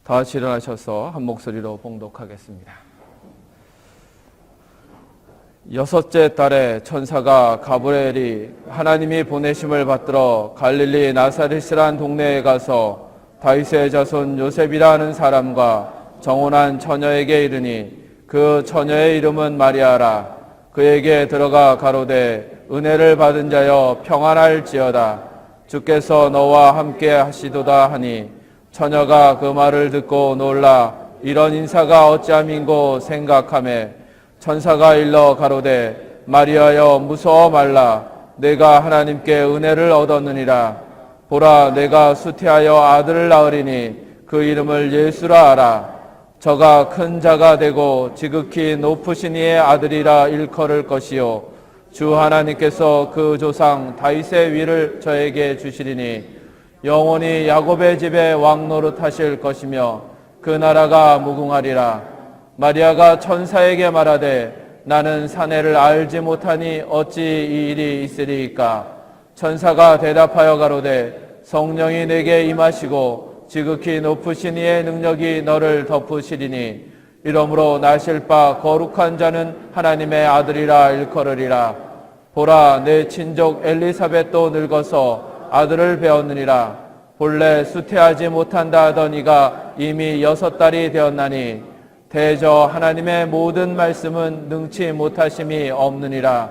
다 같이 일어나셔서 한 목소리로 봉독하겠습니다. 여섯째 달에 천사가 가브리엘이 하나님이 보내심을 받들어 갈릴리 나사렛이란 동네에 가서 다윗의 자손 요셉이라는 사람과 정혼한 처녀에게 이르니 그 처녀의 이름은 마리아라. 그에게 들어가 가로되 은혜를 받은 자여 평안할지어다. 주께서 너와 함께 하시도다 하니 처녀가 그 말을 듣고 놀라 이런 인사가 어찌함인고 생각하매 천사가 일러 가로되 마리아여 무서워 말라. 내가 하나님께 은혜를 얻었느니라. 보라 내가 수태하여 아들을 낳으리니 그 이름을 예수라 하라. 저가 큰 자가 되고 지극히 높으신 이의 아들이라 일컬을 것이요 주 하나님께서 그 조상 다윗의 위를 저에게 주시리니 영원히 야곱의 집에 왕노릇 하실 것이며 그 나라가 무궁하리라. 마리아가 천사에게 말하되 나는 사내를 알지 못하니 어찌 이 일이 있으리이까. 천사가 대답하여 가로되 성령이 내게 임하시고 지극히 높으신 이의 능력이 너를 덮으시리니 이러므로 나실 바 거룩한 자는 하나님의 아들이라 일컬으리라. 보라 내 친족 엘리사벳도 늙어서 아들을 배웠느니라. 본래 수태하지 못한다 하던 이가 이미 6달이 되었나니 대저 하나님의 모든 말씀은 능치 못하심이 없느니라.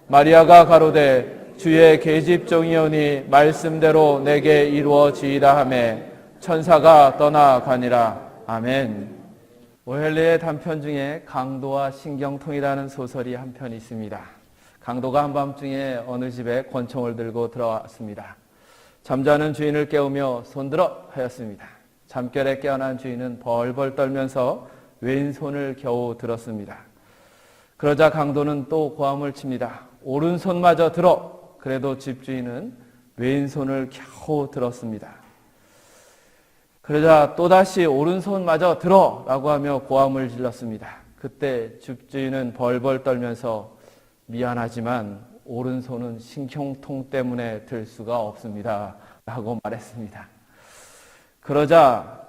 마리아가 가로되 주의 계집종이오니 말씀대로 내게 이루어지이다 하며 천사가 떠나가니라. 아멘. 오헬리의 단편 중에 강도와 신경통이라는 소설이 한 편 있습니다. 강도가 한밤중에 어느 집에 권총을 들고 들어왔습니다. 잠자는 주인을 깨우며 손들어 하였습니다. 잠결에 깨어난 주인은 벌벌 떨면서 왼손을 겨우 들었습니다. 그러자 강도는 또 고함을 칩니다. 오른손마저 들어. 그래도 집주인은 왼손을 겨우 들었습니다. 그러자 또다시 오른손마저 들어 라고 하며 고함을 질렀습니다. 그때 집주인은 벌벌 떨면서 미안하지만 오른손은 신경통 때문에 들 수가 없습니다 라고 말했습니다. 그러자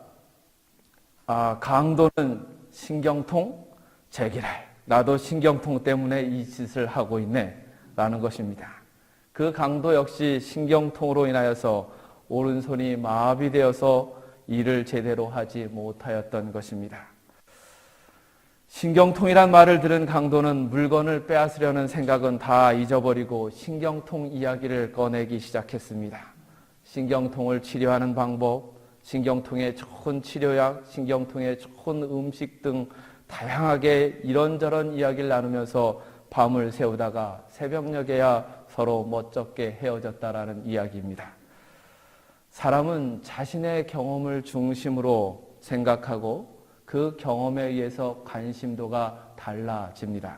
강도는 신경통? 제기랄. 나도 신경통 때문에 이 짓을 하고 있네 라는 것입니다. 그 강도 역시 신경통으로 인하여서 오른손이 마비되어서 일을 제대로 하지 못하였던 것입니다. 신경통이란 말을 들은 강도는 물건을 빼앗으려는 생각은 다 잊어버리고 신경통 이야기를 꺼내기 시작했습니다. 신경통을 치료하는 방법, 신경통에 좋은 치료약, 신경통에 좋은 음식 등 다양하게 이런저런 이야기를 나누면서 밤을 새우다가 새벽녘에야 서로 멋쩍게 헤어졌다라는 이야기입니다. 사람은 자신의 경험을 중심으로 생각하고 그 경험에 의해서 관심도가 달라집니다.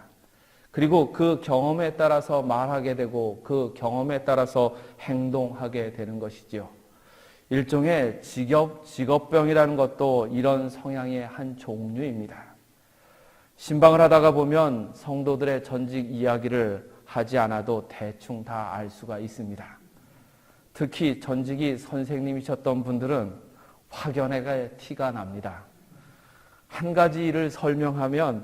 그리고 그 경험에 따라서 말하게 되고 그 경험에 따라서 행동하게 되는 것이지요. 일종의 직업병이라는 것도 이런 성향의 한 종류입니다. 신방을 하다가 보면 성도들의 전직 이야기를 하지 않아도 대충 다 알 수가 있습니다. 특히 전직이 선생님이셨던 분들은 확연하게 티가 납니다. 한 가지 일을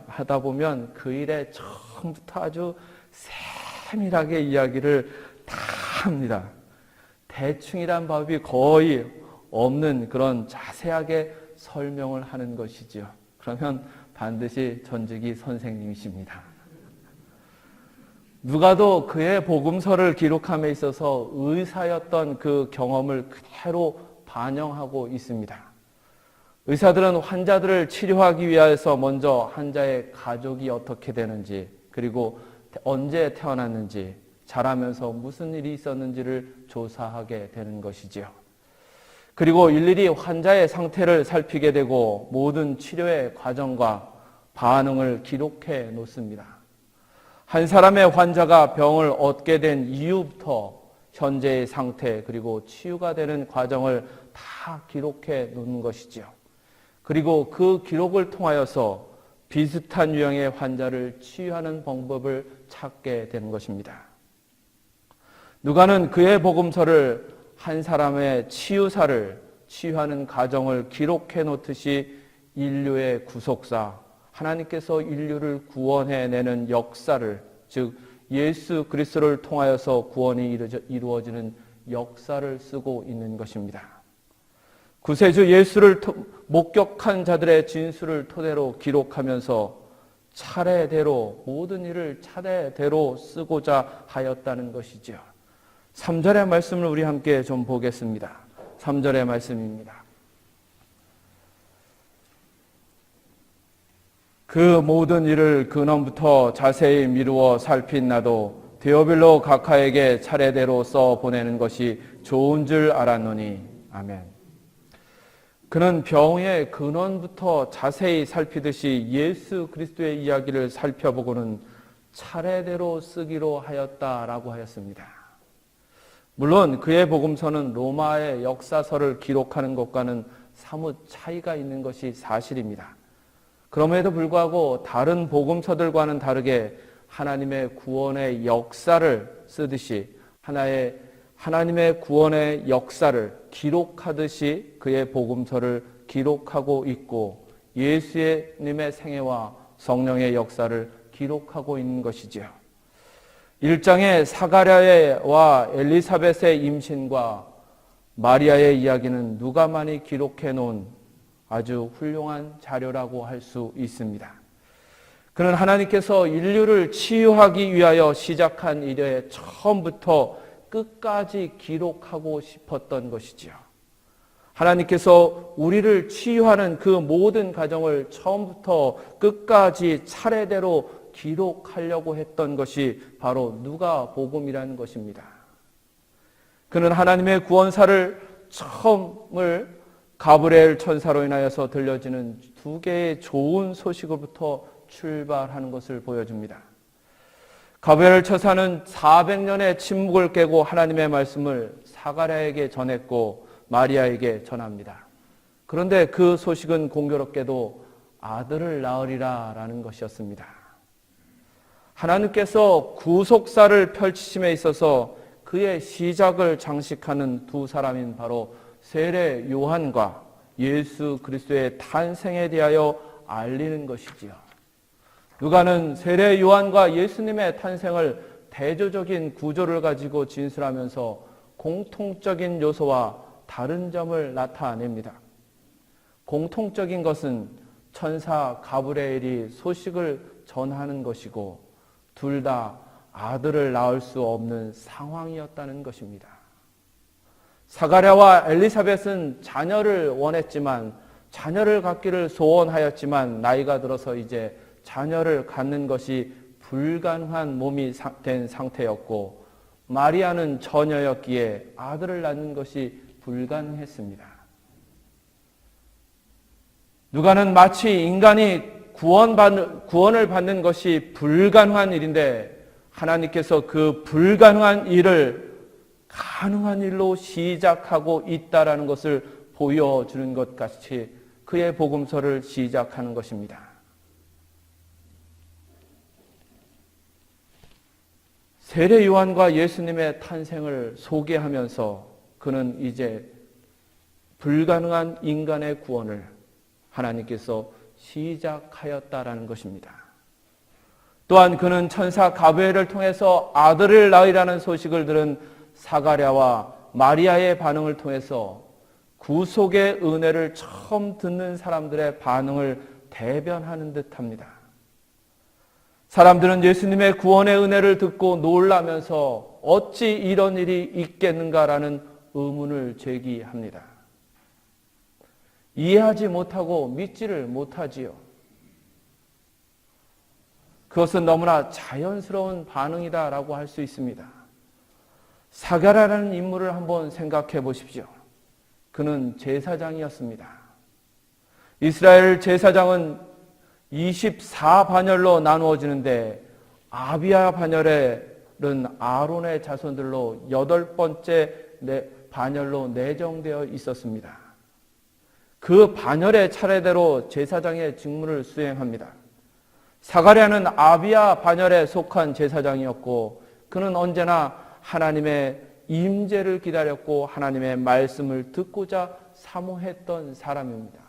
하다 보면 그 일에 처음부터 아주 세밀하게 이야기를 다 합니다. 대충이란 법이 거의 없는 그런 자세하게 설명을 하는 것이지요. 그러면 반드시 전직이 선생님이십니다. 누가도 그의 복음서를 기록함에 있어서 의사였던 그 경험을 그대로 반영하고 있습니다. 의사들은 환자들을 치료하기 위해서 먼저 환자의 가족이 어떻게 되는지, 그리고 언제 태어났는지, 자라면서 무슨 일이 있었는지를 조사하게 되는 것이지요. 그리고 일일이 환자의 상태를 살피게 되고 모든 치료의 과정과 반응을 기록해 놓습니다. 한 사람의 환자가 병을 얻게 된 이유부터 현재의 상태, 그리고 치유가 되는 과정을 다 기록해 놓는 것이지요. 그리고 그 기록을 통하여서 비슷한 유형의 환자를 치유하는 방법을 찾게 되는 것입니다. 누가는 그의 복음서를 한 사람의 치유사를 치유하는 과정을 기록해 놓듯이 인류의 구속사, 하나님께서 인류를 구원해내는 역사를, 즉 예수 그리스도를 통하여서 구원이 이루어지는 역사를 쓰고 있는 것입니다. 구세주 예수를 목격한 자들의 진술을 토대로 기록하면서 차례대로 모든 일을 차례대로 쓰고자 하였다는 것이죠. 3절의 말씀을 우리 함께 좀 보겠습니다. 3절의 말씀입니다. 그 모든 일을 근원부터 자세히 미루어 살핀 나도 데오빌로 각하에게 차례대로 써 보내는 것이 좋은 줄 알았노니. 아멘. 그는 병의 근원부터 자세히 살피듯이 예수 그리스도의 이야기를 살펴보고는 차례대로 쓰기로 하였다라고 하였습니다. 물론 그의 복음서는 로마의 역사서를 기록하는 것과는 사뭇 차이가 있는 것이 사실입니다. 그럼에도 불구하고 다른 복음서들과는 다르게 하나님의 구원의 역사를 쓰듯이 하나님의 구원의 역사를 기록하듯이 그의 복음서를 기록하고 있고 예수님의 생애와 성령의 역사를 기록하고 있는 것이지요. 1장의 사가랴와 엘리사벳의 임신과 마리아의 이야기는 누가만이 기록해 놓은 아주 훌륭한 자료라고 할 수 있습니다. 그는 하나님께서 인류를 치유하기 위하여 시작한 일에 처음부터 끝까지 기록하고 싶었던 것이지요. 하나님께서 우리를 치유하는 그 모든 과정을 처음부터 끝까지 차례대로 기록하려고 했던 것이 바로 누가복음이라는 것입니다. 그는 하나님의 구원사를 처음을 가브리엘 천사로 인하여서 들려지는 두 개의 좋은 소식으로부터 출발하는 것을 보여줍니다. 가브리엘 천사는 400년의 침묵을 깨고 하나님의 말씀을 사가랴에게 전했고 마리아에게 전합니다. 그런데 그 소식은 공교롭게도 아들을 낳으리라 라는 것이었습니다. 하나님께서 구속사를 펼치심에 있어서 그의 시작을 장식하는 두 사람인 바로 세례 요한과 예수 그리스도의 탄생에 대하여 알리는 것이지요. 누가는 세례 요한과 예수님의 탄생을 대조적인 구조를 가지고 진술하면서 공통적인 요소와 다른 점을 나타냅니다. 공통적인 것은 천사 가브리엘이 소식을 전하는 것이고 둘 다 아들을 낳을 수 없는 상황이었다는 것입니다. 사가랴와 엘리사벳은 자녀를 원했지만 자녀를 갖기를 소원하였지만 나이가 들어서 이제 자녀를 갖는 것이 불가능한 몸이 된 상태였고 마리아는 처녀였기에 아들을 낳는 것이 불가능했습니다. 누가는 마치 인간이 구원을 받는 것이 불가능한 일인데 하나님께서 그 불가능한 일을 가능한 일로 시작하고 있다라는 것을 보여주는 것 같이 그의 복음서를 시작하는 것입니다. 세례 요한과 예수님의 탄생을 소개하면서 그는 이제 불가능한 인간의 구원을 하나님께서 시작하였다라는 것입니다. 또한 그는 천사 가브리엘을 통해서 아들을 낳으리라는 소식을 들은 사가랴와 마리아의 반응을 통해서 구속의 은혜를 처음 듣는 사람들의 반응을 대변하는 듯합니다. 사람들은 예수님의 구원의 은혜를 듣고 놀라면서 어찌 이런 일이 있겠는가라는 의문을 제기합니다. 이해하지 못하고 믿지를 못하지요. 그것은 너무나 자연스러운 반응이다라고 할 수 있습니다. 사가랴라는 인물을 한번 생각해 보십시오. 그는 제사장이었습니다. 이스라엘 제사장은 24반열로 나누어지는데 아비야 반열은 아론의 자손들로 8번째 반열로 내정되어 있었습니다. 그 반열의 차례대로 제사장의 직무를 수행합니다. 사가랴는 아비야 반열에 속한 제사장이었고 그는 언제나 하나님의 임재를 기다렸고 하나님의 말씀을 듣고자 사모했던 사람입니다.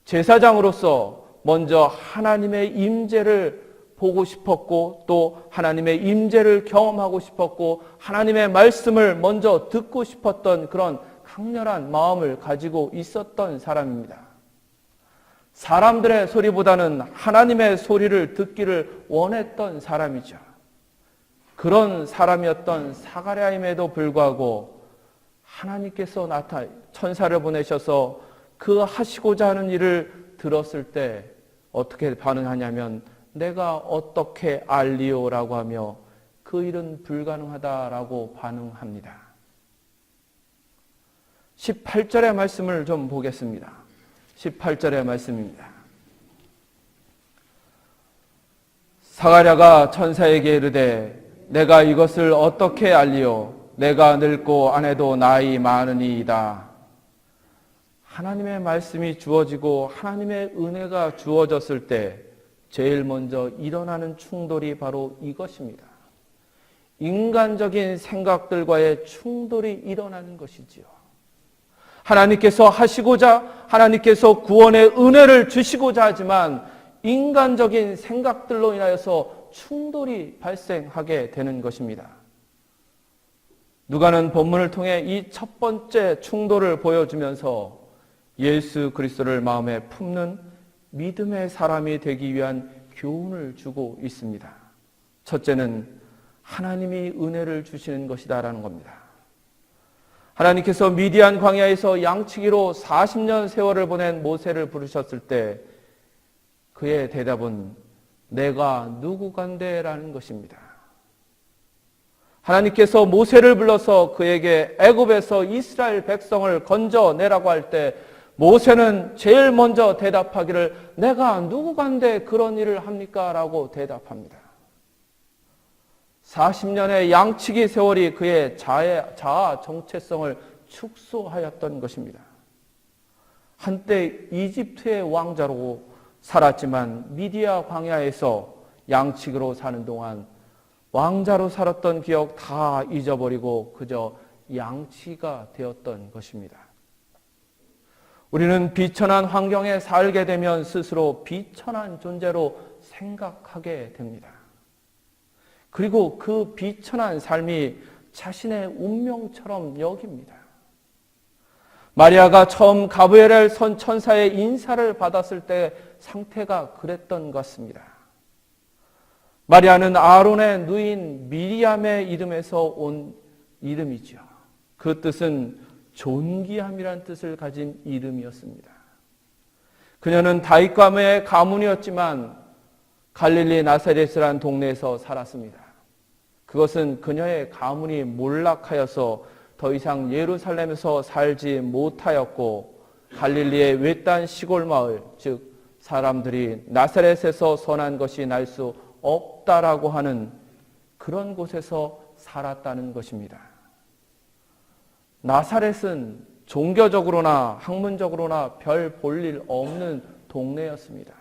제사장으로서 먼저 하나님의 임재를 보고 싶었고 또 하나님의 임재를 경험하고 싶었고 하나님의 말씀을 먼저 듣고 싶었던 그런 강렬한 마음을 가지고 있었던 사람입니다. 사람들의 소리보다는 하나님의 소리를 듣기를 원했던 사람이죠. 그런 사람이었던 사가랴임에도 불구하고 하나님께서 천사를 보내셔서 그 하시고자 하는 일을 들었을 때 어떻게 반응하냐면 내가 어떻게 알리오라고 하며 그 일은 불가능하다라고 반응합니다. 18절의 말씀을 좀 보겠습니다. 18절의 말씀입니다. 사가랴가 천사에게 이르되 내가 이것을 어떻게 알리오? 내가 늙고 아내도 나이 많으니이다. 하나님의 말씀이 주어지고 하나님의 은혜가 주어졌을 때 제일 먼저 일어나는 충돌이 바로 이것입니다. 인간적인 생각들과의 충돌이 일어나는 것이지요. 하나님께서 하시고자 하나님께서 구원의 은혜를 주시고자 하지만 인간적인 생각들로 인하여서 충돌이 발생하게 되는 것입니다. 누가는 본문을 통해 이 첫 번째 충돌을 보여주면서 예수 그리스도를 마음에 품는 믿음의 사람이 되기 위한 교훈을 주고 있습니다. 첫째는 하나님이 은혜를 주시는 것이다라는 겁니다. 하나님께서 미디안 광야에서 양치기로 40년 세월을 보낸 모세를 부르셨을 때 그의 대답은 내가 누구간데라는 것입니다. 하나님께서 모세를 불러서 그에게 애굽에서 이스라엘 백성을 건져내라고 할 때 모세는 제일 먼저 대답하기를 내가 누구간데 그런 일을 합니까? 라고 대답합니다. 40년의 양치기 세월이 그의 자아 정체성을 축소하였던 것입니다. 한때 이집트의 왕자로 살았지만 미디아 광야에서 양치기로 사는 동안 왕자로 살았던 기억 다 잊어버리고 그저 양치가 되었던 것입니다. 우리는 비천한 환경에 살게 되면 스스로 비천한 존재로 생각하게 됩니다. 그리고 그 비천한 삶이 자신의 운명처럼 여깁니다. 마리아가 처음 가브리엘 선 천사의 인사를 받았을 때 상태가 그랬던 것 같습니다. 마리아는 아론의 누인 미리암의 이름에서 온 이름이죠. 그 뜻은 존귀함이란 뜻을 가진 이름이었습니다. 그녀는 다윗 가문의 가문이었지만 갈릴리 나사렛이라는 동네에서 살았습니다. 그것은 그녀의 가문이 몰락하여서 더 이상 예루살렘에서 살지 못하였고 갈릴리의 외딴 시골 마을, 즉 사람들이 나사렛에서 선한 것이 날 수 없다라고 하는 그런 곳에서 살았다는 것입니다. 나사렛은 종교적으로나 학문적으로나 별 볼일 없는 동네였습니다.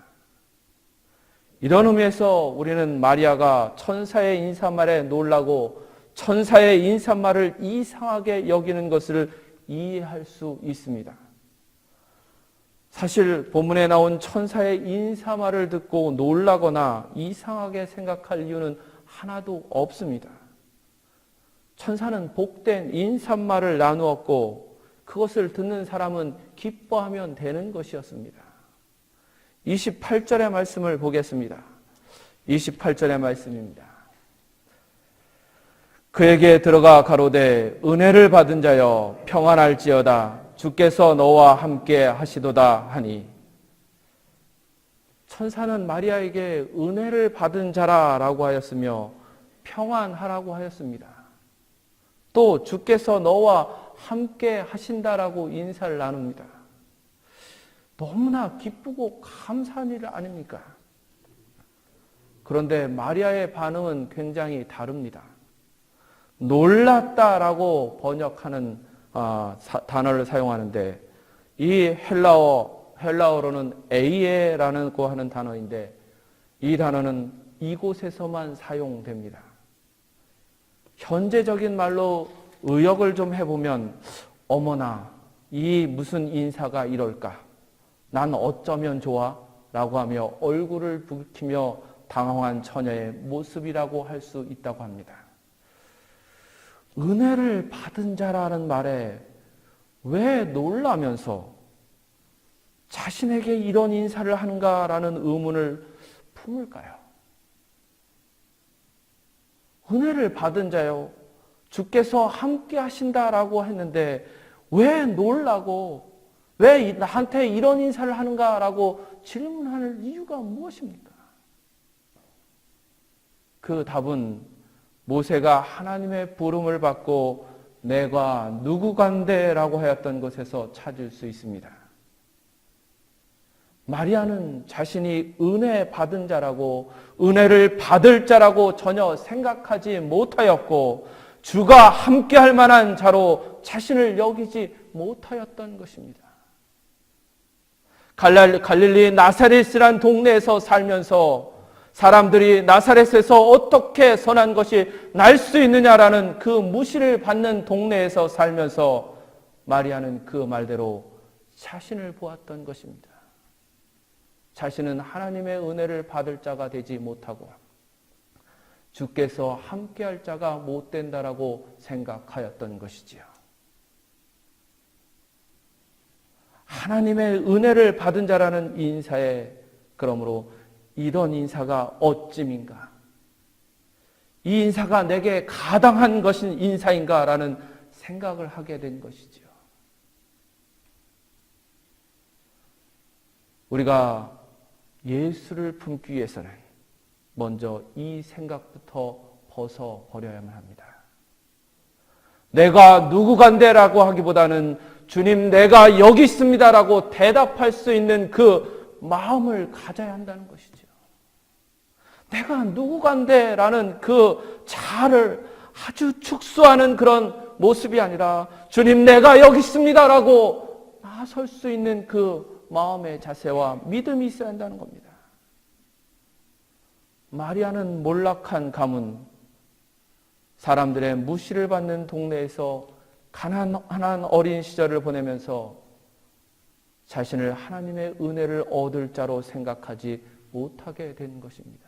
이런 의미에서 우리는 마리아가 천사의 인사말에 놀라고 천사의 인사말을 이상하게 여기는 것을 이해할 수 있습니다. 사실 본문에 나온 천사의 인사말을 듣고 놀라거나 이상하게 생각할 이유는 하나도 없습니다. 천사는 복된 인사말을 나누었고 그것을 듣는 사람은 기뻐하면 되는 것이었습니다. 28절의 말씀을 보겠습니다. 28절의 말씀입니다. 그에게 들어가 가로되 은혜를 받은 자여 평안할지어다 주께서 너와 함께 하시도다 하니 천사는 마리아에게 은혜를 받은 자라라고 하였으며 평안하라고 하였습니다. 또 주께서 너와 함께 하신다라고 인사를 나눕니다. 너무나 기쁘고 감사한 일 아닙니까? 그런데 마리아의 반응은 굉장히 다릅니다. 놀랐다라고 번역하는 단어를 사용하는데 이 헬라어로는 에이에라고 하는 단어인데 이 단어는 이곳에서만 사용됩니다. 현재적인 말로 의역을 좀 해보면 어머나 이 무슨 인사가 이럴까? 난 어쩌면 좋아? 라고 하며 얼굴을 붉히며 당황한 처녀의 모습이라고 할 수 있다고 합니다. 은혜를 받은 자라는 말에 왜 놀라면서 자신에게 이런 인사를 하는가라는 의문을 품을까요? 은혜를 받은 자요, 주께서 함께 하신다라고 했는데 왜 놀라고 왜 나한테 이런 인사를 하는가라고 질문할 이유가 무엇입니까? 그 답은 모세가 하나님의 부름을 받고 내가 누구간데라고 하였던 것에서 찾을 수 있습니다. 마리아는 자신이 은혜 받은 자라고 은혜를 받을 자라고 전혀 생각하지 못하였고 주가 함께할 만한 자로 자신을 여기지 못하였던 것입니다. 갈릴리 나사렛이란 동네에서 살면서 사람들이 나사렛에서 어떻게 선한 것이 날 수 있느냐라는 그 무시를 받는 동네에서 살면서 마리아는 그 말대로 자신을 보았던 것입니다. 자신은 하나님의 은혜를 받을 자가 되지 못하고 주께서 함께할 자가 못 된다라고 생각하였던 것이지요. 하나님의 은혜를 받은 자라는 인사에 그러므로 이런 인사가 어찜인가? 이 인사가 내게 가당한 것인 인사인가라는 생각을 하게 된 것이지요. 우리가 예수를 품기 위해서는 먼저 이 생각부터 벗어버려야만 합니다. 내가 누구간데라고 하기보다는 주님 내가 여기 있습니다라고 대답할 수 있는 그 마음을 가져야 한다는 것이죠. 내가 누구간데라는 그 자아를 아주 축소하는 그런 모습이 아니라 주님 내가 여기 있습니다라고 나설 수 있는 그 마음의 자세와 믿음이 있어야 한다는 겁니다. 마리아는 몰락한 가문, 사람들의 무시를 받는 동네에서 가난한 어린 시절을 보내면서 자신을 하나님의 은혜를 얻을 자로 생각하지 못하게 된 것입니다.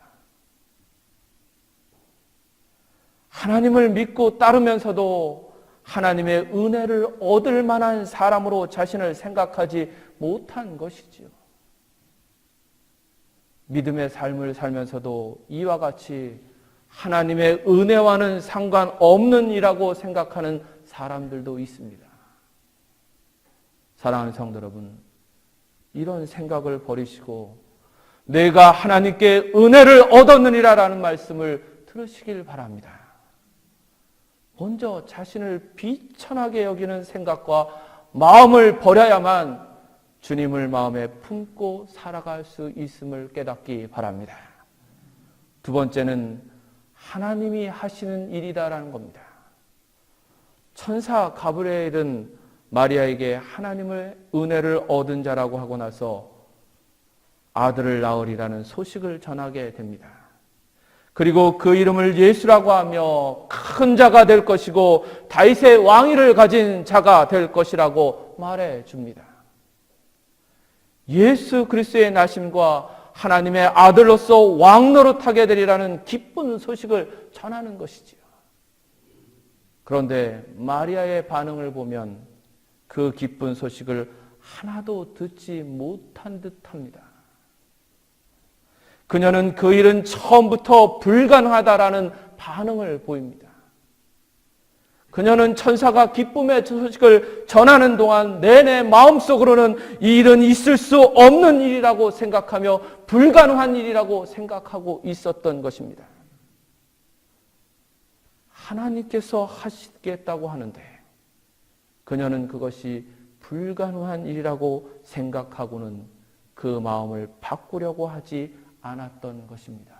하나님을 믿고 따르면서도 하나님의 은혜를 얻을 만한 사람으로 자신을 생각하지 못한 것이지요. 믿음의 삶을 살면서도 이와 같이 하나님의 은혜와는 상관없는 이라고 생각하는 사람들도 있습니다. 사랑하는 성도 여러분, 이런 생각을 버리시고 내가 하나님께 은혜를 얻었느니라라는 말씀을 들으시길 바랍니다. 먼저 자신을 비천하게 여기는 생각과 마음을 버려야만 주님을 마음에 품고 살아갈 수 있음을 깨닫기 바랍니다. 두 번째는 하나님이 하시는 일이다라는 겁니다. 천사 가브리엘은 마리아에게 하나님의 은혜를 얻은 자라고 하고 나서 아들을 낳으리라는 소식을 전하게 됩니다. 그리고 그 이름을 예수라고 하며 큰 자가 될 것이고 다윗의 왕위를 가진 자가 될 것이라고 말해 줍니다. 예수 그리스도의 나심과 하나님의 아들로서 왕 노릇하게 되리라는 기쁜 소식을 전하는 것이지요. 그런데 마리아의 반응을 보면 그 기쁜 소식을 하나도 듣지 못한 듯합니다. 그녀는 그 일은 처음부터 불가능하다라는 반응을 보입니다. 그녀는 천사가 기쁨의 소식을 전하는 동안 내내 마음속으로는 이 일은 있을 수 없는 일이라고 생각하며 불가능한 일이라고 생각하고 있었던 것입니다. 하나님께서 하시겠다고 하는데 그녀는 그것이 불가능한 일이라고 생각하고는 그 마음을 바꾸려고 하지 않았던 것입니다.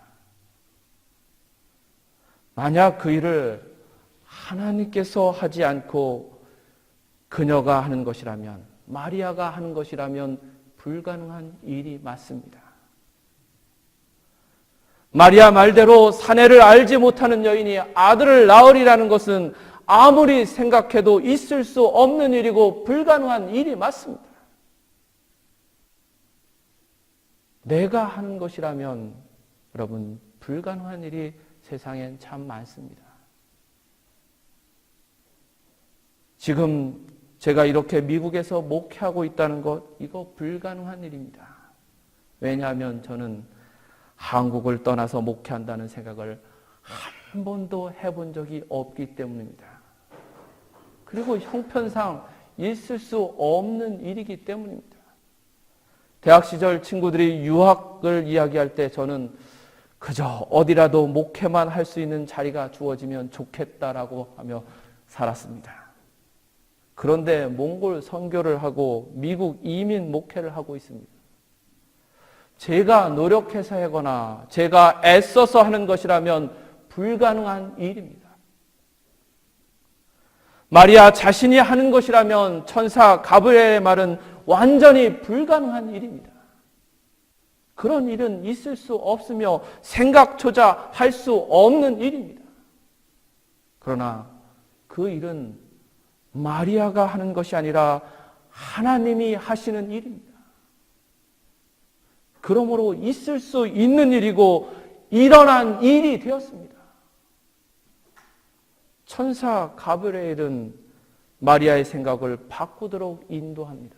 만약 그 일을 하나님께서 하지 않고 그녀가 하는 것이라면, 마리아가 하는 것이라면 불가능한 일이 맞습니다. 마리아 말대로 사내를 알지 못하는 여인이 아들을 낳으리라는 것은 아무리 생각해도 있을 수 없는 일이고 불가능한 일이 맞습니다. 내가 하는 것이라면 여러분 불가능한 일이 세상엔 참 많습니다. 지금 제가 이렇게 미국에서 목회하고 있다는 것, 이거 불가능한 일입니다. 왜냐하면 저는 한국을 떠나서 목회한다는 생각을 한 번도 해본 적이 없기 때문입니다. 그리고 형편상 있을 수 없는 일이기 때문입니다. 대학 시절 친구들이 유학을 이야기할 때 저는 그저 어디라도 목회만 할 수 있는 자리가 주어지면 좋겠다라고 하며 살았습니다. 그런데 몽골 선교를 하고 미국 이민 목회를 하고 있습니다. 제가 노력해서 하거나 제가 애써서 하는 것이라면 불가능한 일입니다. 마리아 자신이 하는 것이라면 천사 가브리엘의 말은 완전히 불가능한 일입니다. 그런 일은 있을 수 없으며 생각조차 할 수 없는 일입니다. 그러나 그 일은 마리아가 하는 것이 아니라 하나님이 하시는 일입니다. 그러므로 있을 수 있는 일이고 일어난 일이 되었습니다. 천사 가브리엘은 마리아의 생각을 바꾸도록 인도합니다.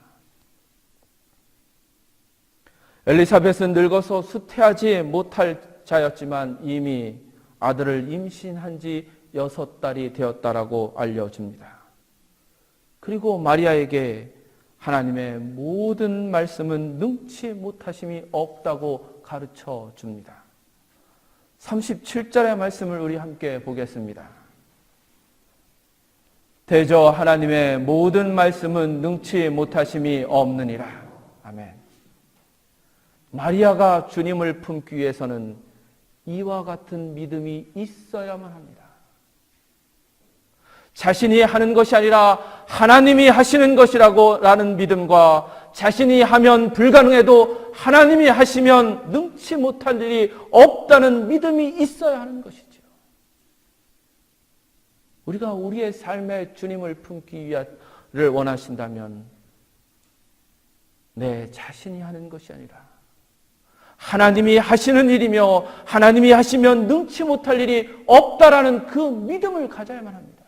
엘리사벳은 늙어서 수태하지 못할 자였지만 이미 아들을 임신한 지 6달이 되었다라고 알려줍니다. 그리고 마리아에게 하나님의 모든 말씀은 능치 못하심이 없다고 가르쳐 줍니다. 37절의 말씀을 우리 함께 보겠습니다. 대저 하나님의 모든 말씀은 능치 못하심이 없느니라. 아멘. 마리아가 주님을 품기 위해서는 이와 같은 믿음이 있어야만 합니다. 자신이 하는 것이 아니라 하나님이 하시는 것이라는 믿음과 자신이 하면 불가능해도 하나님이 하시면 능치 못할 일이 없다는 믿음이 있어야 하는 것이죠. 우리가 우리의 삶에 주님을 품기 위하를 원하신다면 내 자신이 하는 것이 아니라 하나님이 하시는 일이며 하나님이 하시면 능치 못할 일이 없다라는 그 믿음을 가져야만 합니다.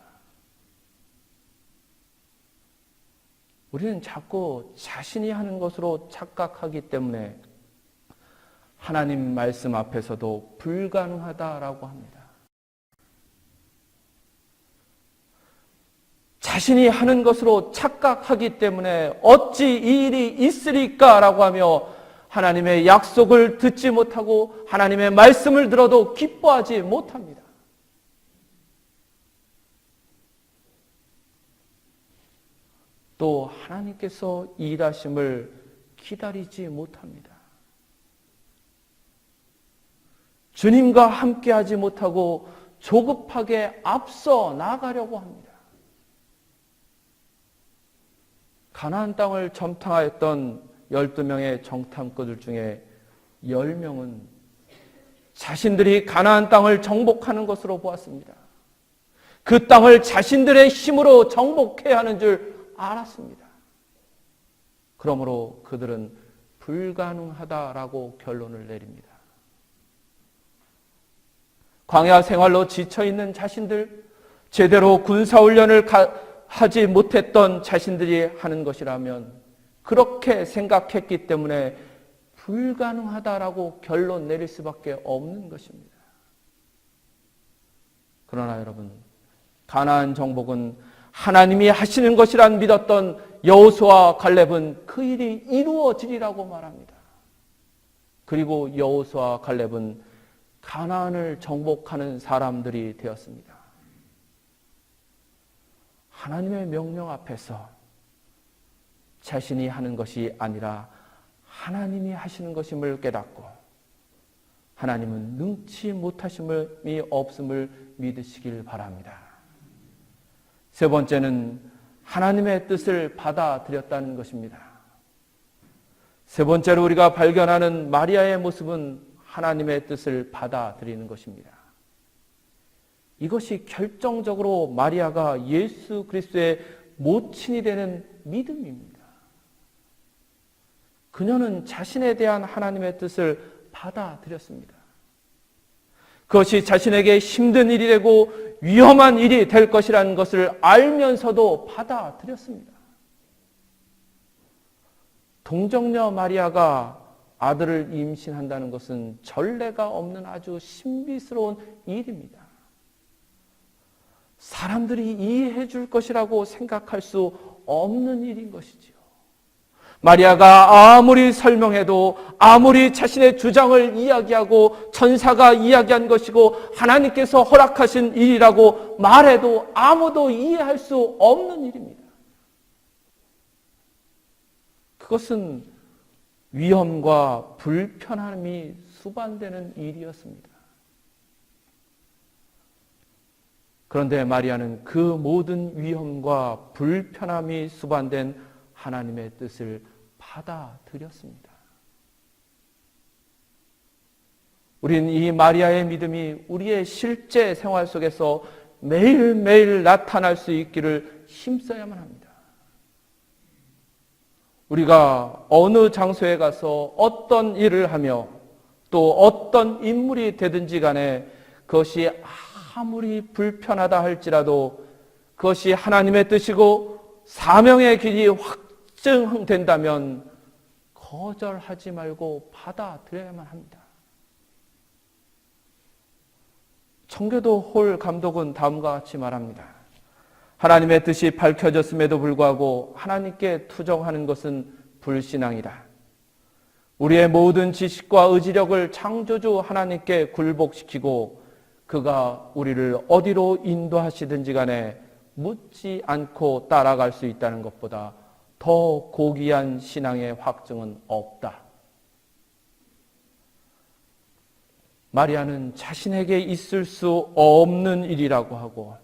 우리는 자꾸 자신이 하는 것으로 착각하기 때문에 하나님 말씀 앞에서도 불가능하다라고 합니다. 자신이 하는 것으로 착각하기 때문에 어찌 이 일이 있으리까라고 하며 하나님의 약속을 듣지 못하고 하나님의 말씀을 들어도 기뻐하지 못합니다. 또 하나님께서 일하심을 기다리지 못합니다. 주님과 함께하지 못하고 조급하게 앞서 나가려고 합니다. 가나안 땅을 점탕하였던 12명의 정탐꾼들 중에 10명은 자신들이 가나안 땅을 정복하는 것으로 보았습니다. 그 땅을 자신들의 힘으로 정복해야 하는 줄 알았습니다. 그러므로 그들은 불가능하다라고 결론을 내립니다. 광야 생활로 지쳐있는 자신들, 제대로 군사훈련을 하지 못했던 자신들이 하는 것이라면 그렇게 생각했기 때문에 불가능하다라고 결론 내릴 수밖에 없는 것입니다. 그러나 여러분, 가나안 정복은 하나님이 하시는 것이란 믿었던 여호수아와 갈렙은 그 일이 이루어지리라고 말합니다. 그리고 여호수아와 갈렙은 가나안을 정복하는 사람들이 되었습니다. 하나님의 명령 앞에서 자신이 하는 것이 아니라 하나님이 하시는 것임을 깨닫고 하나님은 능치 못하심이 없음을 믿으시길 바랍니다. 세 번째는 하나님의 뜻을 받아들였다는 것입니다. 세 번째로 우리가 발견하는 마리아의 모습은 하나님의 뜻을 받아들이는 것입니다. 이것이 결정적으로 마리아가 예수 그리스도의 모친이 되는 믿음입니다. 그녀는 자신에 대한 하나님의 뜻을 받아들였습니다. 그것이 자신에게 힘든 일이 되고 위험한 일이 될 것이라는 것을 알면서도 받아들였습니다. 동정녀 마리아가 아들을 임신한다는 것은 전례가 없는 아주 신비스러운 일입니다. 사람들이 이해해 줄 것이라고 생각할 수 없는 일인 것이지요. 마리아가 아무리 설명해도, 아무리 자신의 주장을 이야기하고 천사가 이야기한 것이고 하나님께서 허락하신 일이라고 말해도 아무도 이해할 수 없는 일입니다. 그것은 위험과 불편함이 수반되는 일이었습니다. 그런데 마리아는 그 모든 위험과 불편함이 수반된 하나님의 뜻을 받아들였습니다. 우리는 이 마리아의 믿음이 우리의 실제 생활 속에서 매일매일 나타날 수 있기를 힘써야만 합니다. 우리가 어느 장소에 가서 어떤 일을 하며 또 어떤 인물이 되든지 간에 그것이 아무리 불편하다 할지라도 그것이 하나님의 뜻이고 사명의 길이 확증된다면 거절하지 말고 받아들여야만 합니다. 청교도 홀 감독은 다음과 같이 말합니다. 하나님의 뜻이 밝혀졌음에도 불구하고 하나님께 투정하는 것은 불신앙이다. 우리의 모든 지식과 의지력을 창조주 하나님께 굴복시키고 그가 우리를 어디로 인도하시든지 간에 묻지 않고 따라갈 수 있다는 것보다 더 고귀한 신앙의 확증은 없다. 마리아는 자신에게 있을 수 없는 일이라고 하고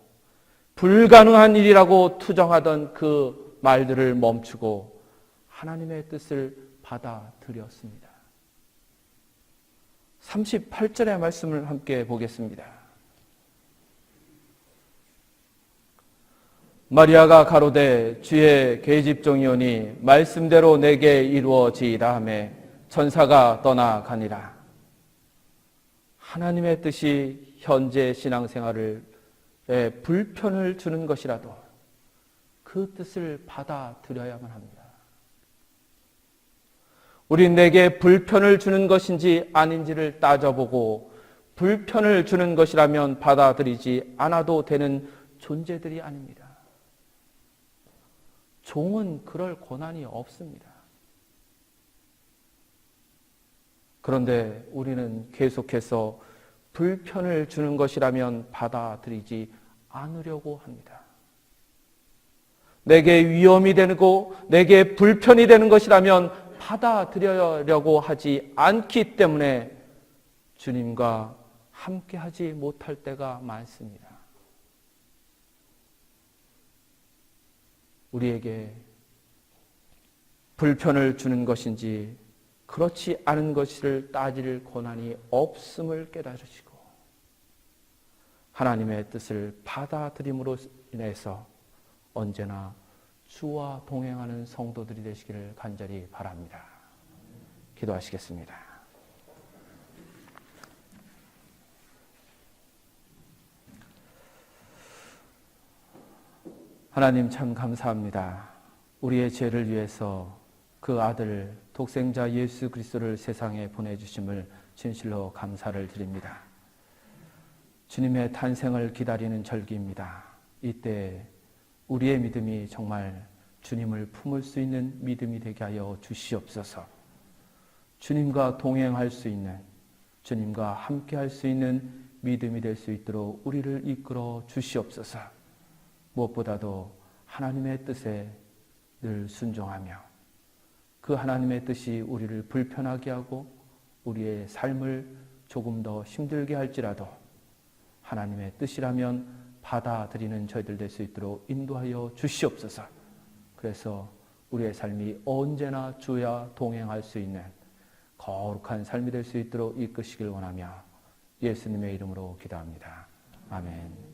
불가능한 일이라고 투정하던 그 말들을 멈추고 하나님의 뜻을 받아들였습니다. 38절의 말씀을 함께 보겠습니다. 마리아가 가로되 주의 계집종이오니 말씀대로 내게 이루어지이다 하매 천사가 떠나가니라. 하나님의 뜻이 현재 신앙생활에 불편을 주는 것이라도 그 뜻을 받아들여야만 합니다. 우린 내게 불편을 주는 것인지 아닌지를 따져보고 불편을 주는 것이라면 받아들이지 않아도 되는 존재들이 아닙니다. 종은 그럴 권한이 없습니다. 그런데 우리는 계속해서 불편을 주는 것이라면 받아들이지 않으려고 합니다. 내게 위험이 되고 내게 불편이 되는 것이라면 받아들이려고 하지 않기 때문에 주님과 함께하지 못할 때가 많습니다. 우리에게 불편을 주는 것인지 그렇지 않은 것을 따질 권한이 없음을 깨달으시고 하나님의 뜻을 받아들임으로 인해서 언제나 주와 동행하는 성도들이 되시기를 간절히 바랍니다. 기도하시겠습니다. 하나님 참 감사합니다. 우리의 죄를 위해서 그 아들 독생자 예수 그리스도를 세상에 보내주심을 진실로 감사를 드립니다. 주님의 탄생을 기다리는 절기입니다. 이때 우리의 믿음이 정말 주님을 품을 수 있는 믿음이 되게 하여 주시옵소서. 주님과 동행할 수 있는, 주님과 함께할 수 있는 믿음이 될 수 있도록 우리를 이끌어 주시옵소서. 무엇보다도 하나님의 뜻에 늘 순종하며 그 하나님의 뜻이 우리를 불편하게 하고 우리의 삶을 조금 더 힘들게 할지라도 하나님의 뜻이라면 받아들이는 저희들 될 수 있도록 인도하여 주시옵소서. 그래서 우리의 삶이 언제나 주와 동행할 수 있는 거룩한 삶이 될 수 있도록 이끄시길 원하며 예수님의 이름으로 기도합니다. 아멘.